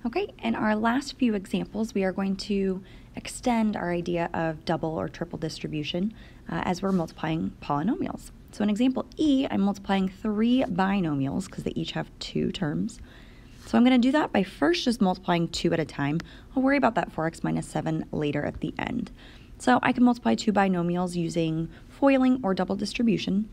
Okay, in our last few examples, we are going to extend our idea of double or triple distribution as we're multiplying polynomials. So in example E, I'm multiplying 3 binomials because they each have 2 terms. So I'm going to do that by first just multiplying 2 at a time. I'll worry about that 4x minus 7 later at the end. So I can multiply 2 binomials using foiling or double distribution.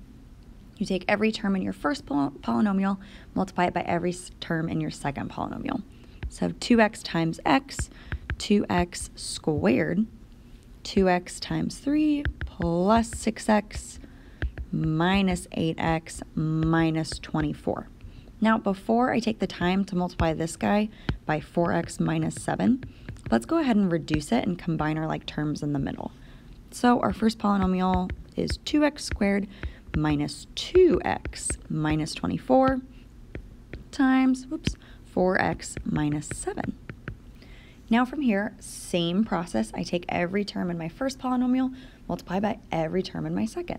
You take every term in your first polynomial, multiply it by every term in your second polynomial. So 2x times x, 2x squared, 2x times 3 plus 6x minus 8x minus 24. Now, before I take the time to multiply this guy by 4x minus 7, let's go ahead and reduce it and combine our like terms in the middle. So our first polynomial is 2x squared minus 2x minus 24 times, 4x minus 7. Now from here, same process. I take every term in my first polynomial, multiply by every term in my second.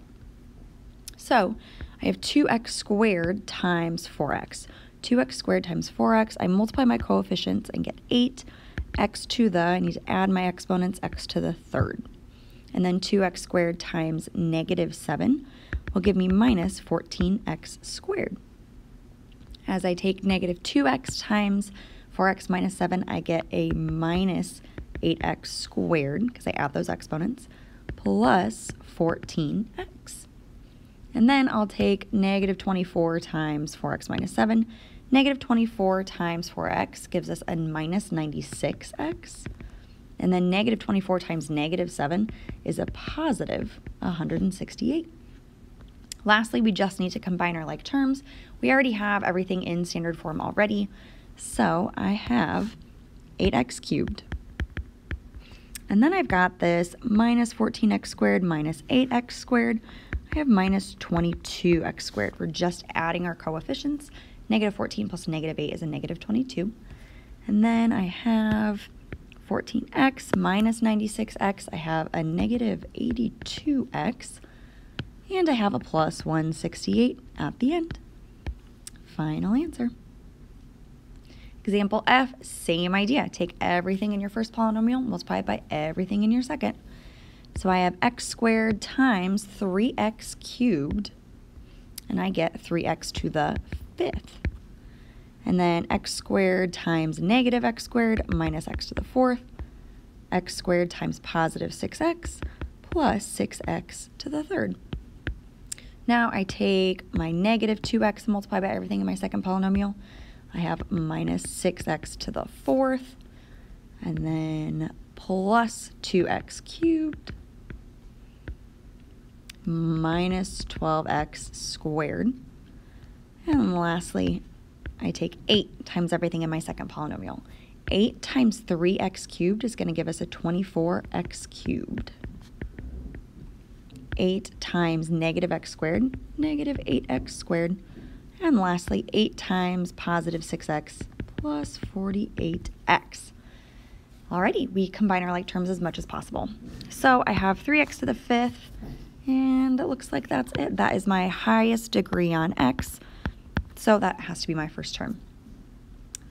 So I have 2x squared times 4x. 2x squared times 4x, I multiply my coefficients and get 8. X to the, I need to add my exponents, x to the third. And then 2x squared times negative 7 will give me minus 14x squared. As I take negative 2x times 4x minus 7, I get a minus 8x squared, because I add those exponents, plus 14x. And then I'll take negative 24 times 4x minus 7. Negative 24 times 4x gives us a minus 96x. And then negative 24 times negative 7 is a positive 168. Lastly, we just need to combine our like terms. We already have everything in standard form already. So I have 8x cubed. And then I've got this minus 14x squared minus 8x squared. I have minus 22x squared. We're just adding our coefficients. Negative 14 plus negative 8 is a negative 22. And then I have 14x minus 96x. I have a negative 82x. And I have a plus 168 at the end. Final answer. Example F, same idea. Take everything in your first polynomial, multiply it by everything in your second. So I have x squared times 3x cubed, and I get 3x to the 5th. And then x squared times negative x squared minus x to the 4th, x squared times positive 6x plus 6x to the 3rd. Now I take my negative 2x and multiply by everything in my second polynomial. I have minus 6x to the 4th, and then plus 2x cubed minus 12x squared. And lastly, I take 8 times everything in my second polynomial. 8 times 3x cubed is going to give us a 24x cubed. 8 times negative x squared, negative 8x squared. And lastly, 8 times positive 6x plus 48x. Alrighty, we combine our like terms as much as possible. So I have 3x to the 5th, and it looks like that's it. That is my highest degree on x, so that has to be my first term.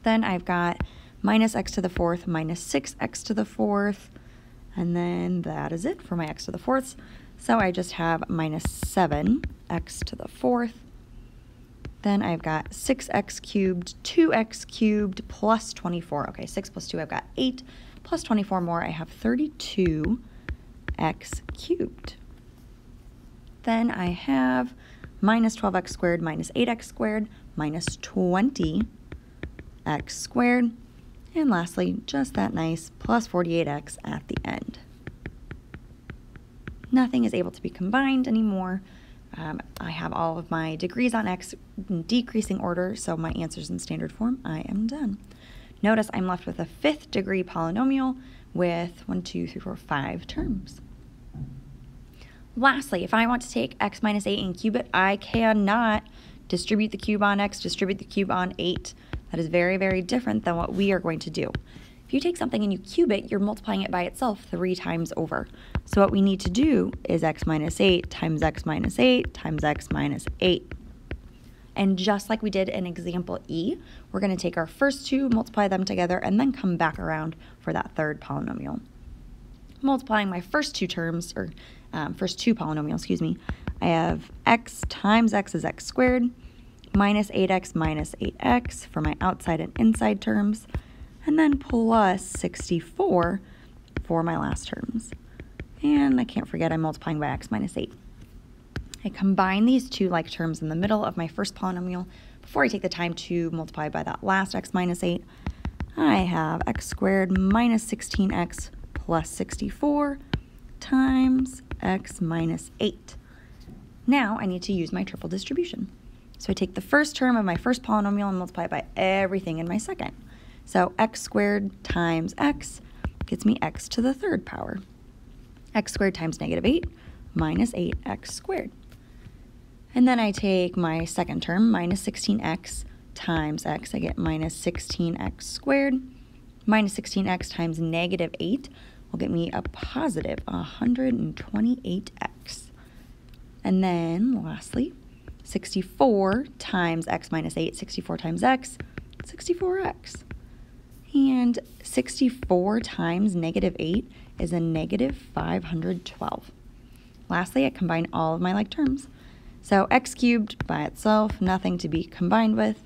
Then I've got minus x to the 4th minus 6x to the 4th, and then that is it for my x to the 4ths. So I just have minus 7x to the 4th. Then I've got 6x cubed, 2x cubed, plus 24. Okay, 6 plus 2, I've got 8, plus 24 more, I have 32x cubed. Then I have minus 12x squared minus 8x squared minus 20x squared. And lastly, just that nice plus 48x at the end. Nothing is able to be combined anymore. I have all of my degrees on x in decreasing order, so my answer's in standard form. I am done. Notice I'm left with a 5th degree polynomial with 5 terms. Lastly, if I want to take x minus 8 and cube it, I cannot distribute the cube on x, distribute the cube on 8. That is very, very different than what we are going to do. If you take something and you cube it, you're multiplying it by itself 3 times over. So what we need to do is x minus 8 times x minus 8 times x minus 8. And just like we did in example E, we're going to take our first two, multiply them together, and then come back around for that third polynomial. Multiplying my first two terms, or first two polynomials, excuse me, I have x times x is x squared, minus 8x minus 8x for my outside and inside terms, and then plus 64 for my last terms. And I can't forget I'm multiplying by x minus 8. I combine these two like terms in the middle of my first polynomial before I take the time to multiply by that last x minus 8. I have x squared minus 16x plus 64 times x minus 8. Now I need to use my triple distribution. So I take the first term of my first polynomial and multiply it by everything in my second. So x squared times x gets me x to the third power. X squared times negative 8 minus 8x squared. And then I take my second term, minus 16x times x. I get minus 16x squared. Minus 16x times negative 8 will get me a positive 128x. And then lastly, 64 times x minus 8, 64 times x, 64x. And 64 times negative 8 is a negative 512. Lastly, I combine all of my like terms. So x cubed by itself, nothing to be combined with.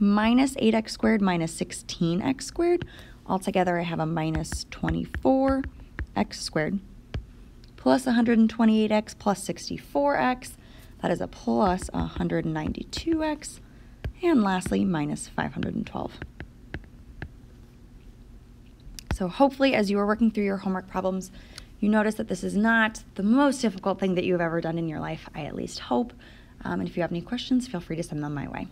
Minus 8x squared minus 16x squared. Altogether, I have a minus 24x squared. Plus 128x plus 64x. That is a plus 192x. And lastly, minus 512. So hopefully, as you are working through your homework problems, you notice that this is not the most difficult thing that you've ever done in your life, I at least hope. And if you have any questions, feel free to send them my way.